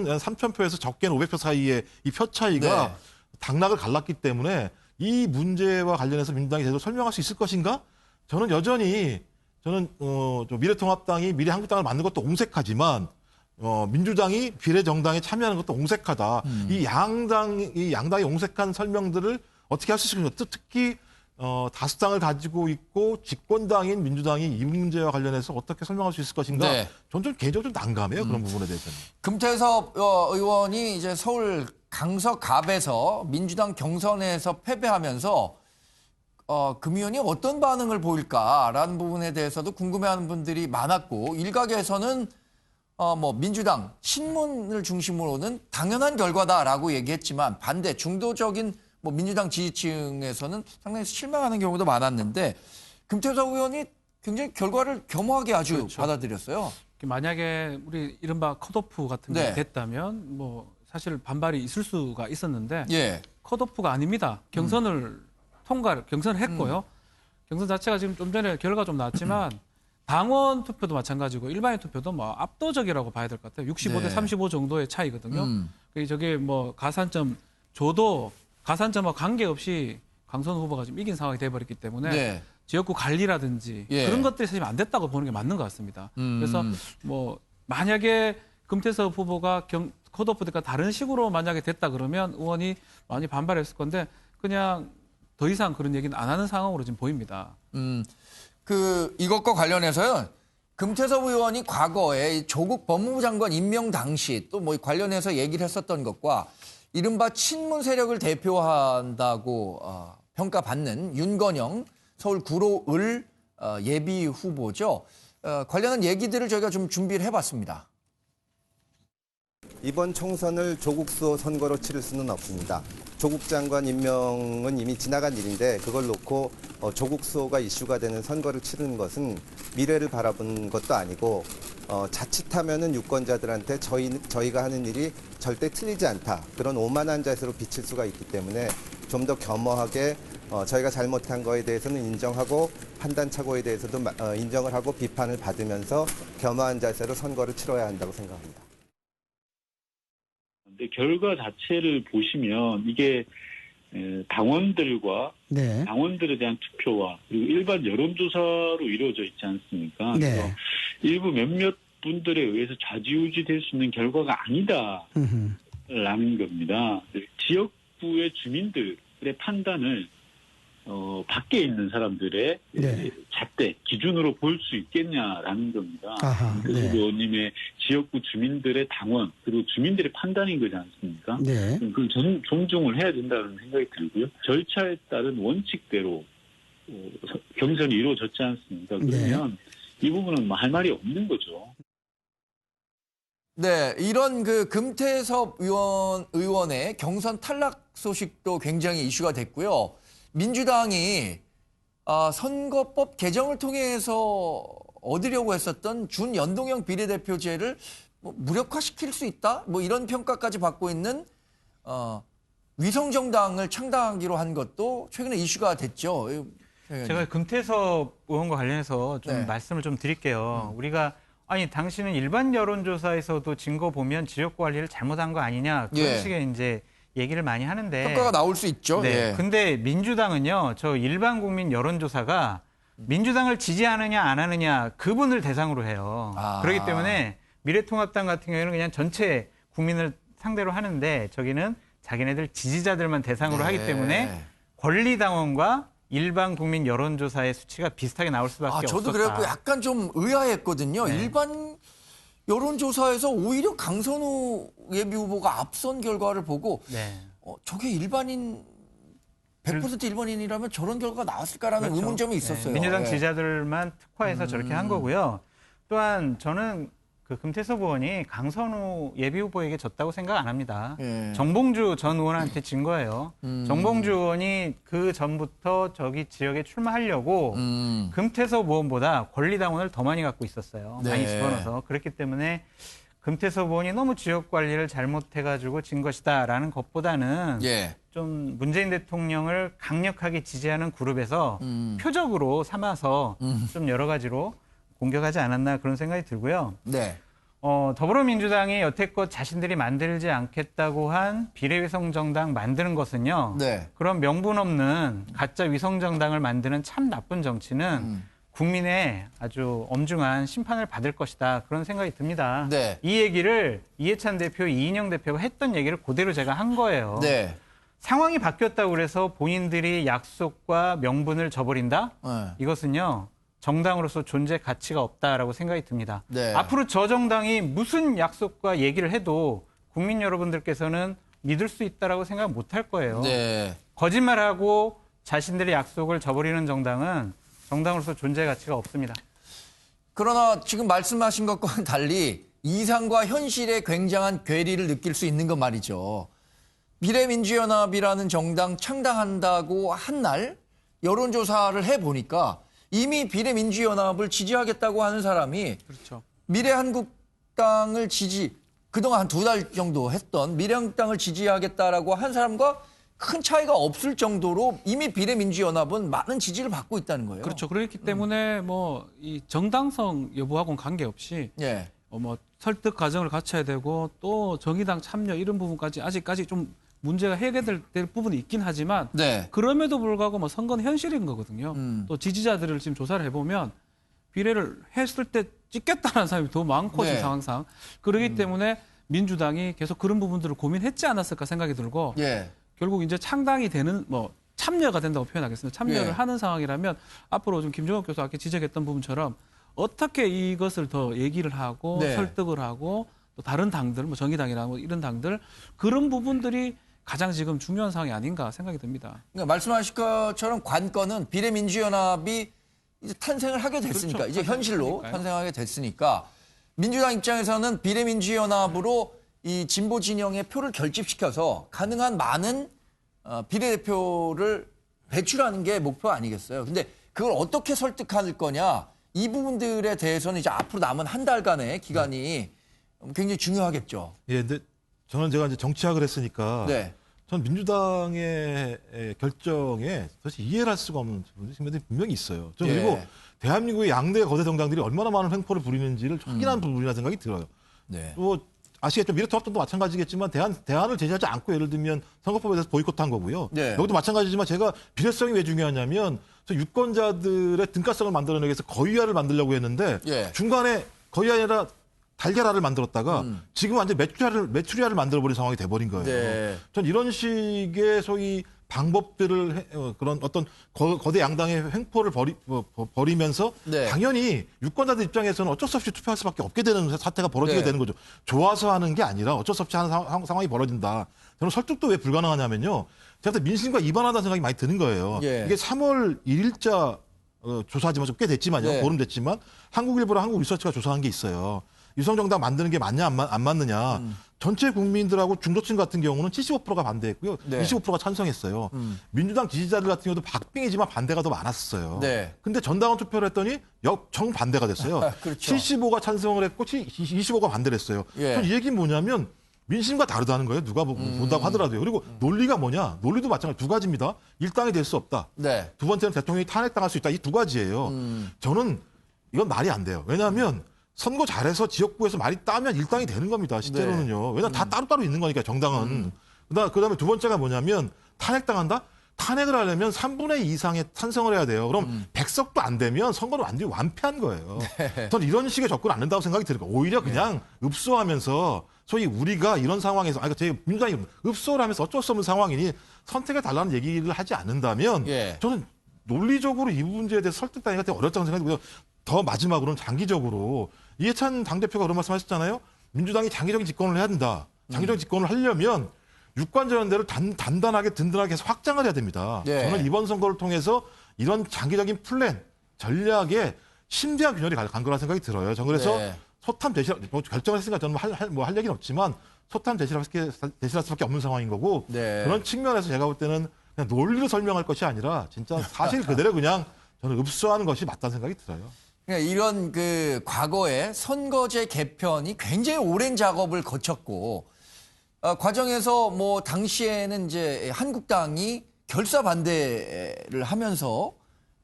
3,000표에서 적게는 500표 사이에 이 표 차이가 당락을 갈랐기 때문에 이 문제와 관련해서 민주당이 제대로 설명할 수 있을 것인가? 저는 여전히 미래통합당이 미래한국당을 만든 것도 옹색하지만 민주당이 비례정당에 참여하는 것도 옹색하다. 이 양당이 옹색한 설명들을 어떻게 할 수 있을까? 특히 다수당을 가지고 있고 집권당인 민주당이 이 문제와 관련해서 어떻게 설명할 수 있을 것인가? 저는 좀 개인적으로 좀 난감해요. 그런 부분에 대해서는. 금태섭 의원이 이제 서울 강서갑에서 민주당 경선에서 패배하면서 금 의원이 어떤 반응을 보일까라는 부분에 대해서도 궁금해하는 분들이 많았고 일각에서는 뭐 민주당 신문을 중심으로는 당연한 결과다라고 얘기했지만 반대 중도적인 뭐 민주당 지지층에서는 상당히 실망하는 경우도 많았는데 금태섭 의원이 굉장히 결과를 겸허하게 아주 받아들였어요. 만약에 우리 이른바 컷오프 같은 게 됐다면 뭐 사실 반발이 있을 수가 있었는데 컷오프가 아닙니다. 경선을 했고요. 경선 자체가 지금 좀 전에 결과가 좀 나왔지만 당원 투표도 마찬가지고 일반인 투표도 뭐 압도적이라고 봐야 될 것 같아요. 65대 35 정도의 차이거든요. 저게 뭐 가산점과 관계없이 강선 후보가 지금 이긴 상황이 돼버렸기 때문에 지역구 관리라든지 그런 것들이 사실 안 됐다고 보는 게 맞는 것 같습니다. 그래서 뭐 만약에 금태섭 후보가 컷오프가 다른 식으로 만약에 됐다 그러면 의원이 많이 반발했을 건데 그냥 더 이상 그런 얘기는 안 하는 상황으로 지금 보입니다. 이것과 관련해서요. 금태섭 의원이 과거에 조국 법무부 장관 임명 당시 또 뭐 관련해서 얘기를 했었던 것과 이른바 친문 세력을 대표한다고 평가받는 윤건영 서울 구로을 예비 후보죠. 관련한 얘기들을 저희가 좀 준비를 해봤습니다. 이번 총선을 조국수호 선거로 치를 수는 없습니다. 조국 장관 임명은 이미 지나간 일인데 그걸 놓고 조국수호가 이슈가 되는 선거를 치르는 것은 미래를 바라본 것도 아니고 자칫하면은 유권자들한테 저희가 하는 일이 절대 틀리지 않다. 그런 오만한 자세로 비칠 수가 있기 때문에 좀 더 겸허하게 저희가 잘못한 거에 대해서는 인정하고 판단착오에 대해서도 인정을 하고 비판을 받으면서 겸허한 자세로 선거를 치러야 한다고 생각합니다. 결과 자체를 보시면 이게 당원들과 당원들에 대한 투표와 그리고 일반 여론조사로 이루어져 있지 않습니까? 그래서 일부 몇몇 분들에 의해서 좌지우지 될 수 있는 결과가 아니다라는 겁니다. 지역구의 주민들의 판단을 밖에 있는 사람들의 잣대 기준으로 볼 수 있겠냐라는 겁니다. 그래서 의원님의 지역구 주민들의 당원 그리고 주민들의 판단인 거지 않습니까? 그걸 존중을 해야 된다는 생각이 들고요. 절차에 따른 원칙대로 경선이 이루어졌지 않습니까? 그러면 이 부분은 뭐 할 말이 없는 거죠. 네, 이런 그 금태섭 의원의 경선 탈락 소식도 굉장히 이슈가 됐고요. 민주당이 선거법 개정을 통해서 얻으려고 했었던 준연동형 비례대표제를 뭐 무력화시킬 수 있다? 뭐 이런 평가까지 받고 있는 위성정당을 창당하기로 한 것도 최근에 이슈가 됐죠. 제가 금태섭 의원과 관련해서 좀 말씀을 좀 드릴게요. 우리가 아니 당신은 일반 여론조사에서도 증거 보면 지역구 관리를 잘못한 거 아니냐 그런 식의 이제 얘기를 많이 하는데 평가가 나올 수 있죠. 네. 근데 민주당은요, 저 일반 국민 여론조사가 민주당을 지지하느냐 안 하느냐 그분을 대상으로 해요. 그렇기 때문에 미래통합당 같은 경우에는 그냥 전체 국민을 상대로 하는데 저기는 자기네들 지지자들만 대상으로 하기 때문에 권리당원과 일반 국민 여론조사의 수치가 비슷하게 나올 수밖에 없었다. 저도 그래갖고 약간 좀 의아했거든요. 일반 여론조사에서 오히려 강선우 예비후보가 앞선 결과를 보고 저게 일반인 100% 일반인이라면 저런 결과가 나왔을까라는 의문점이 있었어요. 민주당 지지자들만 특화해서 저렇게 한 거고요. 또한 저는 그 금태섭 의원이 강선우 예비후보에게 졌다고 생각 안 합니다. 정봉주 전 의원한테 진 거예요. 정봉주 의원이 그 전부터 저기 지역에 출마하려고 금태섭 의원보다 권리당원을 더 많이 갖고 있었어요. 많이 집어넣어서. 그렇기 때문에 금태섭 의원이 너무 지역 관리를 잘못해가지고 진 것이다라는 것보다는 좀 문재인 대통령을 강력하게 지지하는 그룹에서 표적으로 삼아서 좀 여러 가지로 공격하지 않았나 그런 생각이 들고요. 더불어민주당이 여태껏 자신들이 만들지 않겠다고 한 비례위성정당 만드는 것은요. 그런 명분 없는 가짜 위성정당을 만드는 참 나쁜 정치는 국민의 아주 엄중한 심판을 받을 것이다. 그런 생각이 듭니다. 이 얘기를 이해찬 대표, 이인영 대표가 했던 얘기를 그대로 제가 한 거예요. 상황이 바뀌었다고 그래서 본인들이 약속과 명분을 저버린다? 이것은요. 정당으로서 존재 가치가 없다라고 생각이 듭니다. 앞으로 저 정당이 무슨 약속과 얘기를 해도 국민 여러분들께서는 믿을 수 있다라고 생각 못 할 거예요. 거짓말하고 자신들의 약속을 저버리는 정당은 정당으로서 존재 가치가 없습니다. 그러나 지금 말씀하신 것과는 달리 이상과 현실의 굉장한 괴리를 느낄 수 있는 건 말이죠. 미래민주연합이라는 정당 창당한다고 한 날 여론조사를 해보니까 이미 비례민주연합을 지지하겠다고 하는 사람이 미래한국당을 그동안 한 2달 정도 했던 미래한국당을 지지하겠다라고 한 사람과 큰 차이가 없을 정도로 이미 비례민주연합은 많은 지지를 받고 있다는 거예요. 그렇죠. 그렇기 때문에 뭐 이 정당성 여부하고는 관계없이 뭐 설득 과정을 거쳐야 되고 또 정의당 참여 이런 부분까지 아직까지 좀 문제가 해결될 부분이 있긴 하지만 그럼에도 불구하고 뭐 선거는 현실인 거거든요. 또 지지자들을 지금 조사를 해보면 비례를 했을 때 찍겠다는 사람이 더 많고 지금 상황상 그렇기 때문에 민주당이 계속 그런 부분들을 고민했지 않았을까 생각이 들고 결국 이제 창당이 되는 뭐 참여가 된다고 표현하겠습니다. 참여를 하는 상황이라면 앞으로 좀 김종욱 교수 아까 지적했던 부분처럼 어떻게 이것을 더 얘기를 하고 설득을 하고 또 다른 당들 뭐 정의당이나 뭐 이런 당들 그런 부분들이 가장 지금 중요한 상황이 아닌가 생각이 듭니다. 그러니까 말씀하신 것처럼 관건은 비례민주연합이 이제 탄생을 하게 됐으니까 이제 현실로 탄생하게 됐으니까 민주당 입장에서는 비례민주연합으로 이 진보 진영의 표를 결집시켜서 가능한 많은 비례대표를 배출하는 게 목표 아니겠어요? 근데 그걸 어떻게 설득할 거냐 이 부분들에 대해서는 이제 앞으로 남은 한 달간의 기간이 굉장히 중요하겠죠. 근데 제가 이제 정치학을 했으니까 전 민주당의 결정에 사실 이해를 할 수가 없는 부분이 분명히 있어요. 저는 그리고 대한민국의 양대 거대 정당들이 얼마나 많은 횡포를 부리는지를 확인한 부분이라 생각이 들어요. 또 아시겠죠? 미래통합당도 마찬가지겠지만 대안을 제시하지 않고 예를 들면 선거법에 대해서 보이콧한 거고요. 여기도 마찬가지지만 제가 비례성이 왜 중요하냐면 저 유권자들의 등가성을 만들어내기 위해서 거위알을 만들려고 했는데 중간에 거위알이 아니라 달걀알을 만들었다가 지금 완전 메추리알을 만들어버린 상황이 돼버린 거예요. 전 이런 식의 소위 방법들을 그런 어떤 거대 양당의 횡포를 벌이면서 네. 당연히 유권자들 입장에서는 어쩔 수 없이 투표할 수밖에 없게 되는 사태가 벌어지게 네. 되는 거죠. 좋아서 하는 게 아니라 어쩔 수 없이 하는 상황이 벌어진다. 저는 설득도 왜 불가능하냐면요. 제가 민심과 이반하다는 생각이 많이 드는 거예요. 예. 이게 3월 1일자 조사하지만 좀 꽤 됐지만요. 네. 보름 됐지만 한국일보랑 한국리서치가 조사한 게 있어요. 유성정당 만드는 게 맞냐 안 맞느냐. 전체 국민들하고 중도층 같은 경우는 75%가 반대했고요. 네. 25%가 찬성했어요. 민주당 지지자들 같은 경우도 박빙이지만 반대가 더 많았어요. 네. 근데 전당원 투표를 했더니 정반대가 됐어요. 그렇죠. 75가 찬성을 했고 25가 반대를 했어요. 예. 그럼 이 얘기는 뭐냐면 민심과 다르다는 거예요. 누가 본다고 하더라도요. 그리고 논리가 뭐냐? 논리도 마찬가지 두 가지입니다. 일당이 될 수 없다. 네. 두 번째는 대통령이 탄핵당할 수 있다. 이 두 가지예요. 저는 이건 말이 안 돼요. 왜냐하면 선거 잘해서 지역구에서 많이 따면 일당이 되는 겁니다. 실제로는요. 왜냐하면 다 따로따로 있는 거니까 정당은. 그다음에 두 번째가 뭐냐면 탄핵당한다? 탄핵을 하려면 3분의 2 이상의 찬성을 해야 돼요. 그럼 100석도 안 되면 선거는 완전히 완패한 거예요. 네. 저는 이런 식의 접근 안 된다고 생각이 들어요. 오히려 그냥 읍소하면서 소위 우리가 이런 상황에서 제 민주당이 읍소를 하면서 어쩔 수 없는 상황이니 선택해 달라는 얘기를 하지 않는다면 예. 저는 논리적으로 이 문제에 대해서 설득하기가 되게 어렵다고 생각이 들고요. 더 마지막으로는 장기적으로 이해찬 당대표가 그런 말씀하셨잖아요. 민주당이 장기적인 집권을 해야 된다. 장기적인 집권을 하려면 유권자연대를 단단하게 든든하게 계속 확장을 해야 됩니다. 네. 저는 이번 선거를 통해서 이런 장기적인 플랜, 전략에 심대한 균열이 간 거라 생각이 들어요. 저는 그래서 네. 소탐 대실, 결정을 했으니까 저는 할 얘기는 없지만 소탐 대실할 수밖에 없는 상황인 거고 네. 그런 측면에서 제가 볼 때는 그냥 논리로 설명할 것이 아니라 진짜 사실 그대로 그냥 저는 읍소하는 것이 맞다는 생각이 들어요. 그러니까 이런 과거에 선거제 개편이 굉장히 오랜 작업을 거쳤고 과정에서 뭐 당시에는 이제 한국당이 결사 반대를 하면서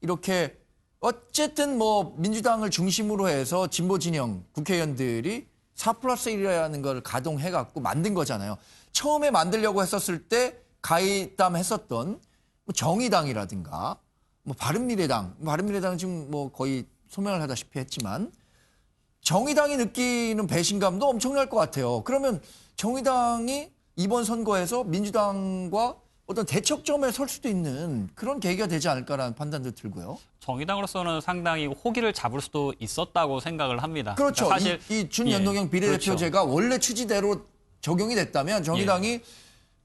이렇게 어쨌든 뭐 민주당을 중심으로 해서 진보 진영 국회의원들이 4+1이라는 걸 가동해 갖고 만든 거잖아요. 처음에 만들려고 했었을 때 가입담했었던 정의당이라든가 뭐 바른미래당은 지금 뭐 거의 소멸을 하다시피 했지만 정의당이 느끼는 배신감도 엄청날 것 같아요. 그러면 정의당이 이번 선거에서 민주당과 어떤 대척점에 설 수도 있는 그런 계기가 되지 않을까라는 판단도 들고요. 정의당으로서는 상당히 호기를 잡을 수도 있었다고 생각을 합니다. 그렇죠. 그러니까 사실 이 준연동형 비례대표제가 그렇죠. 원래 취지대로 적용이 됐다면 정의당이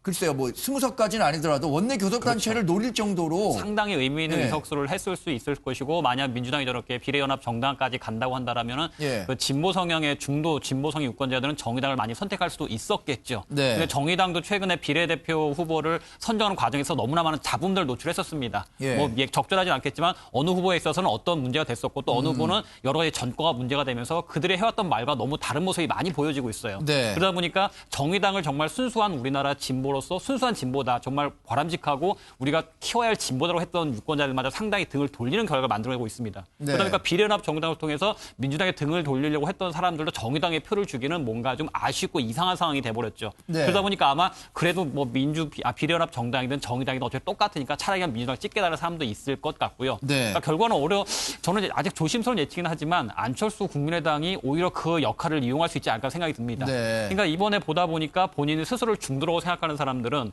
글쎄요, 뭐 20석까지는 아니더라도 원내 교섭단체를 그렇죠. 노릴 정도로 상당히 의미 있는 예. 의석수를 했을 수 있을 것이고 만약 민주당이 저렇게 비례연합 정당까지 간다고 한다라면은 그 진보 성향의 중도 진보성의 유권자들은 정의당을 많이 선택할 수도 있었겠죠. 네. 근데 정의당도 최근에 비례대표 후보를 선정하는 과정에서 너무나 많은 잡음들을 노출했었습니다. 예. 뭐 적절하진 않겠지만 어느 후보에 있어서는 어떤 문제가 됐었고 또 어느 후보는 여러 가지 전과가 문제가 되면서 그들이 해왔던 말과 너무 다른 모습이 많이 보여지고 있어요. 네. 그러다 보니까 정의당을 정말 순수한 우리나라 진보로서 순수한 진보다 정말 바람직하고 우리가 키워야 할 진보다라고 했던 유권자들마다 상당히 등을 돌리는 결과를 만들어내고 있습니다. 네. 그러다 보니까 비례연합 정당을 통해서 민주당의 등을 돌리려고 했던 사람들도 정의당의 표를 주기는 뭔가 좀 아쉽고 이상한 상황이 돼버렸죠. 네. 그러다 보니까 아마 그래도 뭐 비례연합 정당이든 정의당이든 어차피 똑같으니까 차라리 그냥 민주당 찍게 달라는 사람도 있을 것 같고요. 네. 그러니까 결과는 저는 아직 조심스러운 예측이긴 하지만 안철수 국민의당이 오히려 그 역할을 이용할 수 있지 않을까 생각이 듭니다. 네. 그러니까 이번에 보다 보니까 본인이 스스로를 중도라고 생각하는 사람들은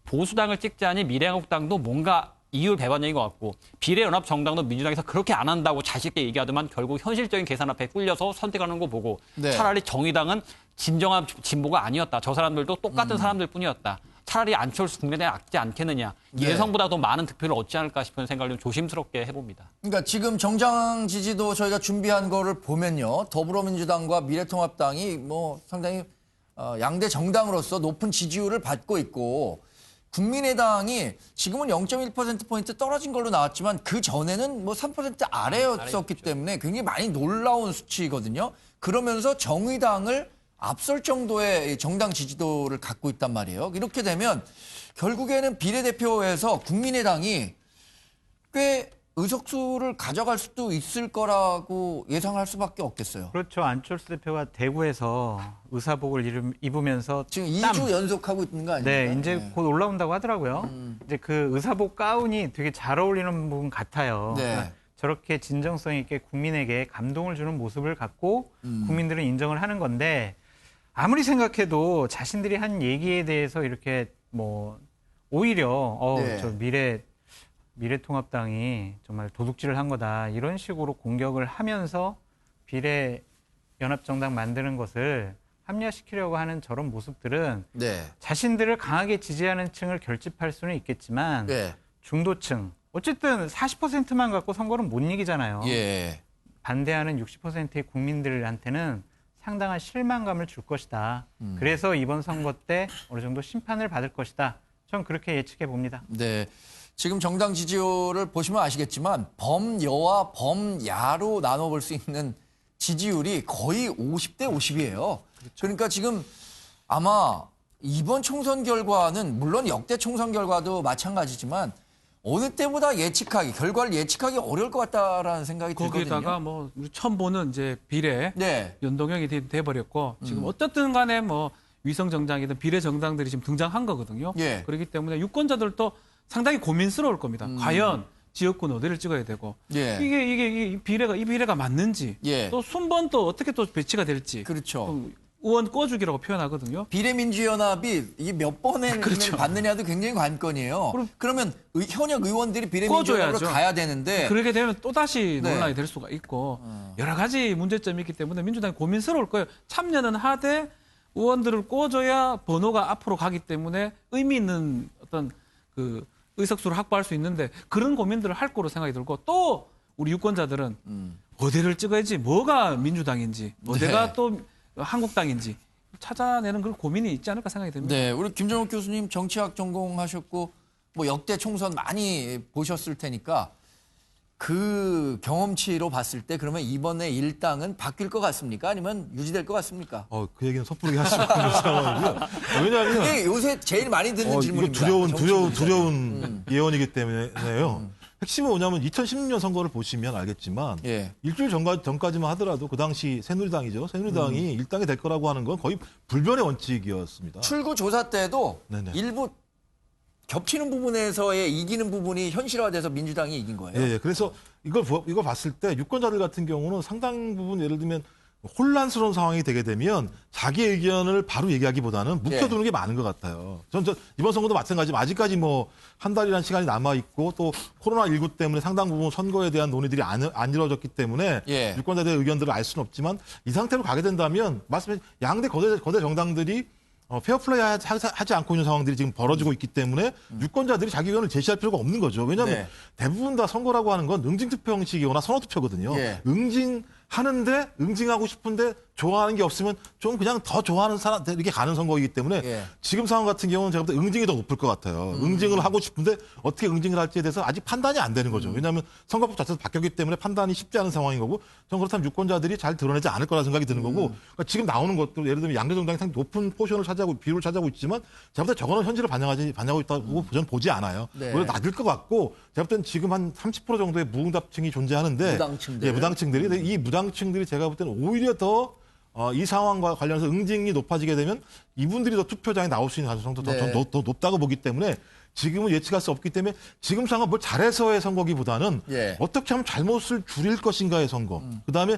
보수당을 찍자니 미래한국당도 뭔가 이율 배반적인 것 같고 비례연합 정당도 민주당에서 그렇게 안 한다고 자신 있게 얘기하더만 결국 현실적인 계산 앞에 꿀려서 선택하는 거 보고 네. 차라리 정의당은 진정한 진보가 아니었다. 저 사람들도 똑같은 사람들 뿐이었다. 차라리 안철수 국민의당이 악지 않겠느냐. 네. 예상보다 더 많은 득표를 얻지 않을까 싶은 생각을 좀 조심스럽게 해봅니다. 그러니까 지금 정당 지지도 저희가 준비한 거를 보면요. 더불어민주당과 미래통합당이 뭐 상당히 양대 정당으로서 높은 지지율을 받고 있고 국민의당이 지금은 0.1%포인트 떨어진 걸로 나왔지만 그 전에는 뭐 3% 아래였었기 때문에 굉장히 많이 놀라운 수치거든요. 그러면서 정의당을 앞설 정도의 정당 지지도를 갖고 있단 말이에요. 이렇게 되면 결국에는 비례대표에서 국민의당이 꽤 의석수를 가져갈 수도 있을 거라고 예상할 수밖에 없겠어요. 그렇죠. 안철수 대표가 대구에서 의사복을 입으면서 지금 2주 연속하고 있는 거 아닙니까? 네, 이제 곧 올라온다고 하더라고요. 이제 그 의사복 가운이 되게 잘 어울리는 부분 같아요. 네. 그러니까 저렇게 진정성 있게 국민에게 감동을 주는 모습을 갖고 국민들은 인정을 하는 건데 아무리 생각해도 자신들이 한 얘기에 대해서 이렇게 뭐 오히려 저 미래통합당이 정말 도둑질을 한 거다 이런 식으로 공격을 하면서 비례연합정당 만드는 것을 합리화시키려고 하는 저런 모습들은 자신들을 강하게 지지하는 층을 결집할 수는 있겠지만 중도층 어쨌든 40%만 갖고 선거는 못 이기잖아요. 반대하는 60%의 국민들한테는 상당한 실망감을 줄 것이다. 그래서 이번 선거 때 어느 정도 심판을 받을 것이다. 전 그렇게 예측해 봅니다. 네. 지금 정당 지지율을 보시면 아시겠지만 범여와 범야로 나눠볼 수 있는 지지율이 거의 50대 50이에요. 그러니까 지금 아마 이번 총선 결과는 물론 역대 총선 결과도 마찬가지지만 어느 때보다 결과를 예측하기 어려울 것 같다라는 생각이 들거든요. 거기다가 뭐 우리 처음 보는 이제 비례 연동형이 돼버렸고 지금 어떻든 간에 뭐 위성 정당이든 비례 정당들이 지금 등장한 거거든요. 그렇기 때문에 유권자들도 상당히 고민스러울 겁니다. 과연 지역군 어디를 찍어야 되고 이게 이 비례가 맞는지 또 순번 또 어떻게 또 배치가 될지 의원 꿔주기라고 표현하거든요. 비례민주연합이 이게 몇 번의 받느냐도 굉장히 관건이에요. 그러면 현역 의원들이 비례민주연합으로 가야 되는데 그렇게 되면 또다시 논란이 될 수가 있고 여러 가지 문제점이 있기 때문에 민주당이 고민스러울 거예요. 참여는 하되 의원들을 꿔줘야 번호가 앞으로 가기 때문에 의미 있는 어떤 그 의석수를 확보할 수 있는데 그런 고민들을 할 거로 생각이 들고 또 우리 유권자들은 어디를 찍어야지 뭐가 민주당인지 어디가 또 한국당인지 찾아내는 그런 고민이 있지 않을까 생각이 듭니다. 네, 우리 김정욱 교수님 정치학 전공하셨고 뭐 역대 총선 많이 보셨을 테니까 그 경험치로 봤을 때 그러면 이번에 일당은 바뀔 것 같습니까? 아니면 유지될 것 같습니까? 그 얘기는 섣부르게 하시고 있는 상황이고요. 왜냐하면 그게 요새 제일 많이 듣는 질문입니다. 두려운 예언이기 때문에요. 핵심은 뭐냐면 2016년 선거를 보시면 알겠지만 일주일 전까지만 하더라도 그 당시 새누리당이죠. 새누리당이 일당이 될 거라고 하는 건 거의 불변의 원칙이었습니다. 출구 조사 때도 일부 겹치는 부분에서의 이기는 부분이 현실화돼서 민주당이 이긴 거예요. 그래서 이걸 봤을 때 유권자들 같은 경우는 상당 부분 예를 들면 혼란스러운 상황이 되게 되면 자기 의견을 바로 얘기하기보다는 묵혀두는 게 많은 것 같아요. 전 이번 선거도 마찬가지지만 아직까지 뭐 한 달이라는 시간이 남아있고 또 코로나19 때문에 상당 부분 선거에 대한 논의들이 안 이루어졌기 때문에 유권자들의 의견들을 알 수는 없지만 이 상태로 가게 된다면 말씀하신 양대 거대 정당들이 페어플레이 하지 않고 있는 상황들이 지금 벌어지고 있기 때문에 유권자들이 자기 의견을 제시할 필요가 없는 거죠. 왜냐하면 대부분 다 선거라고 하는 건 응징투표 형식이거나 선호투표거든요. 응징하는데 응징하고 싶은데 좋아하는 게 없으면 좀 그냥 더 좋아하는 사람들 이렇게 가는 선거이기 때문에 지금 상황 같은 경우는 제가 볼 때 응징이 더 높을 것 같아요. 응징을 하고 싶은데 어떻게 응징을 할지에 대해서 아직 판단이 안 되는 거죠. 왜냐하면 선거법 자체도 바뀌었기 때문에 판단이 쉽지 않은 상황인 거고 저는 그렇다면 유권자들이 잘 드러내지 않을 거라 생각이 드는 거고 그러니까 지금 나오는 것도 예를 들면 양대 정당이 상당히 높은 포션을 비율을 차지하고 있지만 제가 볼 때 저거는 현실을 반영하고 있다고 저는 보지 않아요. 오히려 낮을 것 같고 제가 볼 때는 지금 한 30% 정도의 무응답층이 존재하는데 무당층들이 이 무당층들이 제가 볼 때는 오히려 더 이 상황과 관련해서 응징이 높아지게 되면 이분들이 더 투표장에 나올 수 있는 가능성도 더 높다고 보기 때문에 지금은 예측할 수 없기 때문에 지금 상황은 뭘 잘해서의 선거기보다는 어떻게 하면 잘못을 줄일 것인가의 선거. 그다음에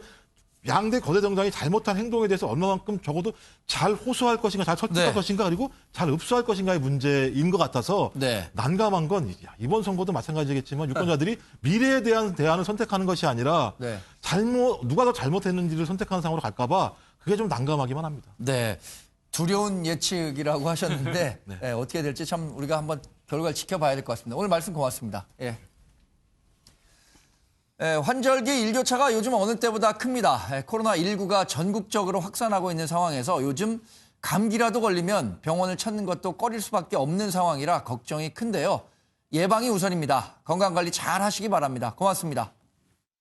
양대 거대 정당이 잘못한 행동에 대해서 얼마만큼 적어도 잘 호소할 것인가, 잘 설득할 것인가, 그리고 잘 흡수할 것인가의 문제인 것 같아서 난감한 건 이번 선거도 마찬가지겠지만 유권자들이 미래에 대한 대안을 선택하는 것이 아니라 누가 더 잘못했는지를 선택하는 상황으로 갈까 봐 그게 좀 난감하기만 합니다. 네. 두려운 예측이라고 하셨는데 어떻게 될지 참 우리가 한번 결과를 지켜봐야 될 것 같습니다. 오늘 말씀 고맙습니다. 환절기 일교차가 요즘 어느 때보다 큽니다. 코로나19가 전국적으로 확산하고 있는 상황에서 요즘 감기라도 걸리면 병원을 찾는 것도 꺼릴 수밖에 없는 상황이라 걱정이 큰데요. 예방이 우선입니다. 건강관리 잘 하시기 바랍니다. 고맙습니다.